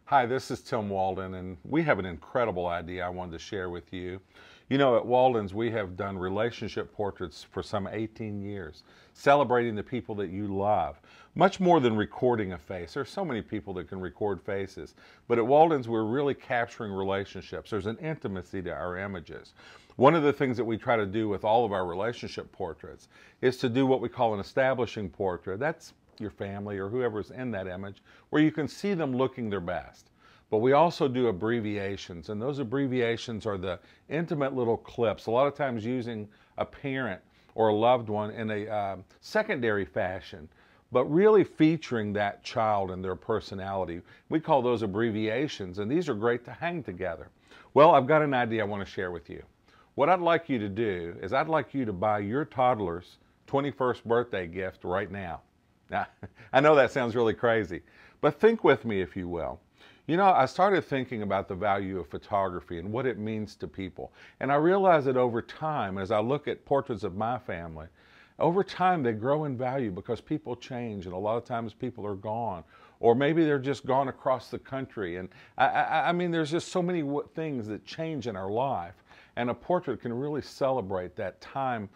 Hi, this is Tim Walden, and we have an incredible idea I wanted to share with you. You know, at Walden's, we have done relationship portraits for some 18 years, celebrating the people that you love, much more than recording a face. There's so many people that can record faces, but at Walden's, we're really capturing relationships. There's an intimacy to our images. One of the things that we try to do with all of our relationship portraits is to do what we call an establishing portrait. That's your family or whoever's in that image, where you can see them looking their best. But we also do abbreviations, and those abbreviations are the intimate little clips, a lot of times using a parent or a loved one in a secondary fashion, but really featuring that child and their personality. We call those abbreviations, and these are great to hang together. Well, I've got an idea I want to share with you. What I'd like you to do is I'd like you to buy your toddler's 21st birthday gift right now. Now, I know that sounds really crazy, but think with me, if you will. You know, I started thinking about the value of photography and what it means to people. And I realized that over time, as I look at portraits of my family, over time they grow in value because people change, and a lot of times people are gone. Or maybe they're just gone across the country. And I mean, there's just so many things that change in our life. And a portrait can really celebrate that time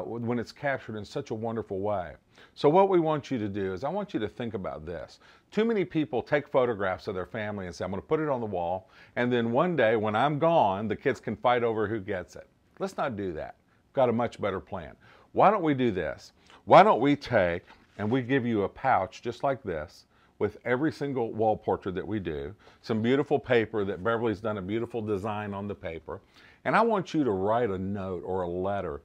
when it's captured in such a wonderful way. So what we want you to do is I want you to think about this. Too many people take photographs of their family and say, I'm going to put it on the wall, and then one day when I'm gone, the kids can fight over who gets it. Let's not do that. We've got a much better plan. Why don't we do this? Why don't we take and we give you a pouch just like this with every single wall portrait that we do, some beautiful paper that Beverly's done a beautiful design on the paper, and I want you to write a note or a letter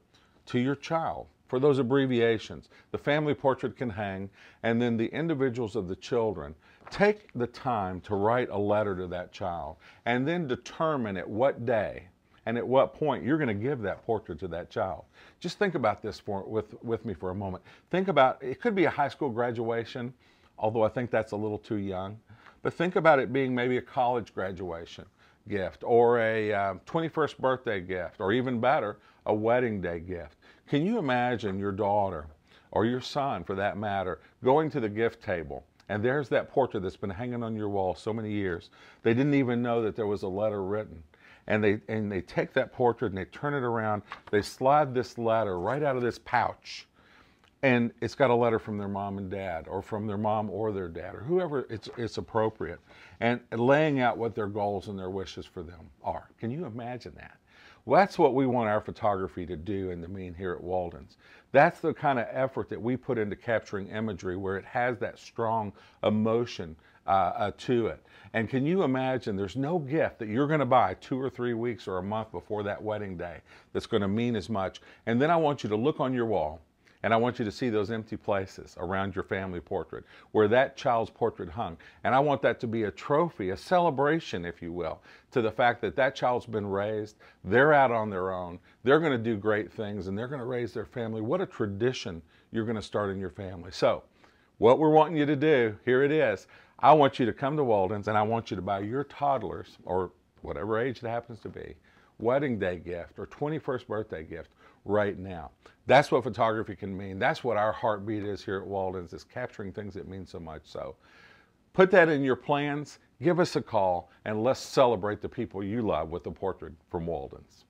to your child for those abbreviations. The family portrait can hang, and then the individuals of the children. Take the time to write a letter to that child, and then determine at what day and at what point you're going to give that portrait to that child. Just think about this with me for a moment. Think about, it could be a high school graduation, although I think that's a little too young, but think about it being maybe a college graduation gift, or a 21st birthday gift, or even better, a wedding day gift. Can you imagine your daughter, or your son for that matter, going to the gift table, and there's that portrait that's been hanging on your wall so many years. They didn't even know that there was a letter written. And they take that portrait and they turn it around, they slide this letter right out of this pouch, and it's got a letter from their mom and dad, or from their mom or their dad, or whoever it's appropriate, and laying out what their goals and their wishes for them are. Can you imagine that? Well, that's what we want our photography to do and to mean here at Walden's. That's the kind of effort that we put into capturing imagery where it has that strong emotion to it. And can you imagine, there's no gift that you're going to buy 2 or 3 weeks or a month before that wedding day that's going to mean as much. And then I want you to look on your wall, and I want you to see those empty places around your family portrait where that child's portrait hung. And I want that to be a trophy, a celebration, if you will, to the fact that that child's been raised, they're out on their own, they're going to do great things, and they're going to raise their family. What a tradition you're going to start in your family. So what we're wanting you to do, here it is. I want you to come to Walden's, and I want you to buy your toddler's, or whatever age it happens to be, wedding day gift or 21st birthday gift right now. That's what photography can mean. That's what our heartbeat is here at Walden's, is capturing things that mean so much. So put that in your plans, give us a call, and let's celebrate the people you love with a portrait from Walden's.